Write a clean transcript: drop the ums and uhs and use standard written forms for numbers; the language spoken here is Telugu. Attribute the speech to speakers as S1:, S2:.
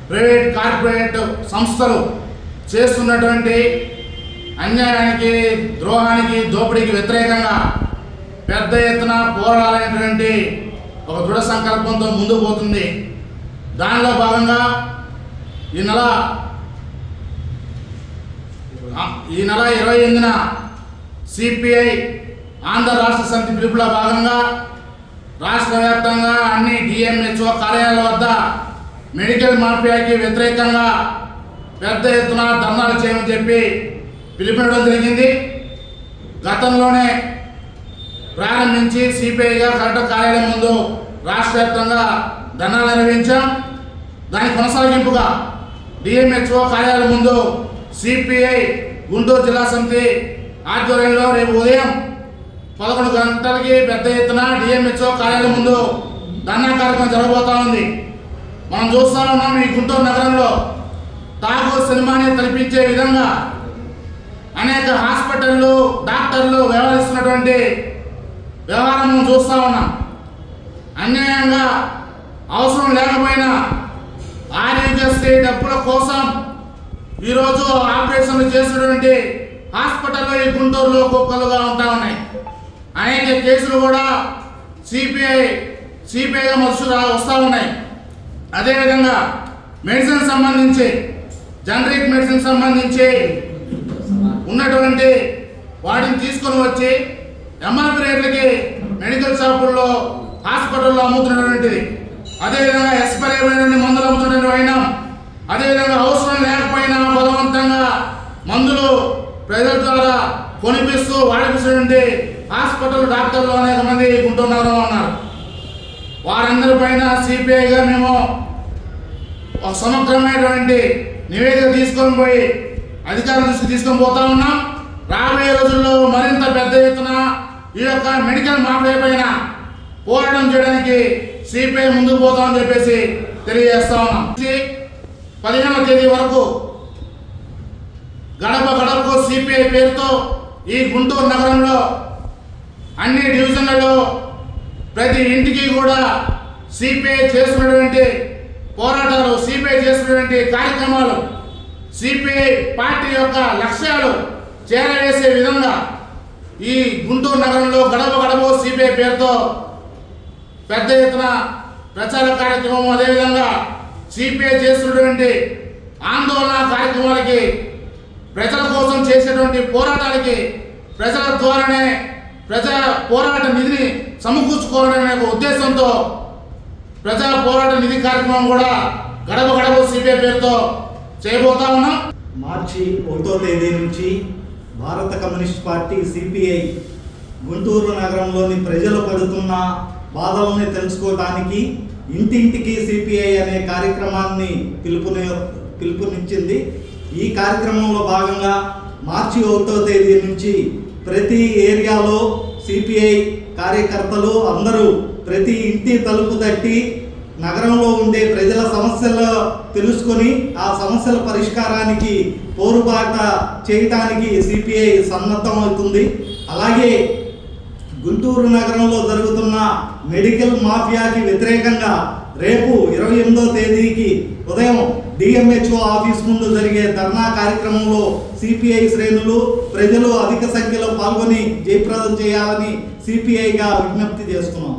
S1: ప్రైవేట్ కార్పొరేట్ సంస్థలు చేస్తున్నటువంటి అన్యాయానికి, ద్రోహానికి, దోపిడీకి వ్యతిరేకంగా పెద్ద ఎత్తున పోరాడాలనేటువంటి ఒక దృఢ సంకల్పంతో ముందుకు పోతుంది. దానిలో భాగంగా ఈ నెల 28న సిపిఐ ఆంధ్ర రాష్ట్ర సమితి పిలుపులో భాగంగా రాష్ట్ర వ్యాప్తంగా అన్ని డిఎంహెచ్ఓ కార్యాలయాల వద్ద మెడికల్ మాఫియాకి వ్యతిరేకంగా పెద్ద ఎత్తున ధర్నాలు చేయమని చెప్పి పిలుపునివ్వడం జరిగింది. గతంలోనే ప్రారంభించి సిపిఐగా కలెక్టర్ కార్యాలయం ముందు రాష్ట్ర వ్యాప్తంగా ధర్నాలు నిర్వహించాం. దాని కొనసాగింపుగా డిఎంహెచ్ఓ కార్యాలయం ముందు సిపిఐ గుంటూరు జిల్లా సమితి ఆధ్వర్యంలో రేపు ఉదయం 11 గంటలకి పెద్ద ఎత్తున డిఎంహెచ్ఓ కార్యాలయం ముందు ధర్నా కార్యక్రమం జరగబోతా ఉంది. మనం చూస్తూ ఉన్నాం, ఈ గుంటూరు నగరంలో ఠాగూర్ సినిమాని తలపించే విధంగా అనేక హాస్పిటళ్ళు, డాక్టర్లు వ్యవహరిస్తున్నటువంటి వ్యవహారం మనం చూస్తూ ఉన్నాం. అన్యాయంగా అవసరం లేకపోయినా ఆరోగ్యశ్రీ డబ్బుల కోసం ఈరోజు ఆపరేషన్లు చేసినటువంటి హాస్పిటల్లో ఈ గుంటూరులో కుక్కలుగా ఉంటా ఉన్నాయి. అనేక కేసులు కూడా సిపిఐగా వస్తూ ఉన్నాయి. అదేవిధంగా మెడిసిన్ సంబంధించి, జనరిక్ మెడిసిన్ సంబంధించి ఉన్నటువంటి వాటిని తీసుకొని వచ్చి ఎంఆర్పి రేట్లకి మెడికల్ షాపుల్లో, హాస్పిటల్లో అమ్ముతున్నటువంటిది. అదేవిధంగా ఎక్స్పైరీ అయిన మందులు అమ్ముతున్నటువంటి అయినా, అదేవిధంగా అవసరం లేకపోయినా బలవంతంగా మందులు ప్రజల ద్వారా కొనిపిస్తూ వాడిపిస్తున్నటువంటి హాస్పిటల్ డాక్టర్లు అనేక మంది గుంటూరులో ఉన్నారు. వారందరిపైన సిపిఐగా మేము ఒక సమగ్రమైనటువంటి నివేదిక తీసుకొని పోయి అధికారుల దృష్టికి తీసుకొని పోతా ఉన్నాం. రాబోయే రోజుల్లో మరింత పెద్ద ఎత్తున ఈ యొక్క మెడికల్ మాఫియా పైన పోరాటం చేయడానికి సిపిఐ ముందుకు పోతామని చెప్పేసి తెలియజేస్తా ఉన్నాం. 15వ తేదీ వరకు గడప గడపకు సిపిఐ పేరుతో ఈ గుంటూరు నగరంలో అన్ని డివిజన్లలో ప్రతి ఇంటికి కూడా సిపిఐ చేస్తున్నటువంటి పోరాటాలు, సిపిఐ చేస్తున్నటువంటి కార్యక్రమాలు, సిపిఐ పార్టీ యొక్క లక్ష్యాలు చేరవేసే విధంగా ఈ గుంటూరు నగరంలో గడప గడప సిపిఐ పేరుతో పెద్ద ఎత్తున ప్రచార కార్యక్రమం, అదేవిధంగా సిపిఐ చేస్తున్నటువంటి ఆందోళన కార్యక్రమాలకి, ప్రజల కోసం చేసేటువంటి పోరాటాలకి ప్రజల ద్వారానే ప్రజా పోరాట నిధిని సమకూర్చుకోవాలనే ఉద్దేశంతో ప్రజా పోరాట నిధి కార్యక్రమం కూడా గడప గడప సిపిఐ పేరుతో చేయబోతా ఉన్నాం.
S2: మార్చి 1వ తేదీ నుంచి భారత కమ్యూనిస్ట్ పార్టీ సిపిఐ గుంటూరు నగరంలోని ప్రజలు పడుతున్న బాధల్ని తెలుసుకోవడానికి ఇంటింటికి సిపిఐ అనే కార్యక్రమాన్ని పిలుపునిచ్చింది. ఈ కార్యక్రమంలో భాగంగా మార్చి 1వ తేదీ నుంచి ప్రతి ఏరియాలో సిపిఐ కార్యకర్తలు అందరూ ప్రతి ఇంటి తలుపు తట్టి నగరంలో ఉండే ప్రజల సమస్యలు తెలుసుకొని ఆ సమస్యల పరిష్కారానికి పోరుబాట చేయడానికి సిపిఐ సన్నద్ధమవుతుంది. అలాగే గుంటూరు నగరంలో జరుగుతున్న మెడికల్ మాఫియాకి వ్యతిరేకంగా రేపు 28వ తేదీకి ఉదయం డిఎంహెచ్ఓ ఆఫీస్ ముందు జరిగే ధర్నా కార్యక్రమంలో సిపిఐ శ్రేణులు, ప్రజలు అధిక సంఖ్యలో పాల్గొని జయప్రదం చేయాలని సిపిఐగా విజ్ఞప్తి చేస్తున్నాం.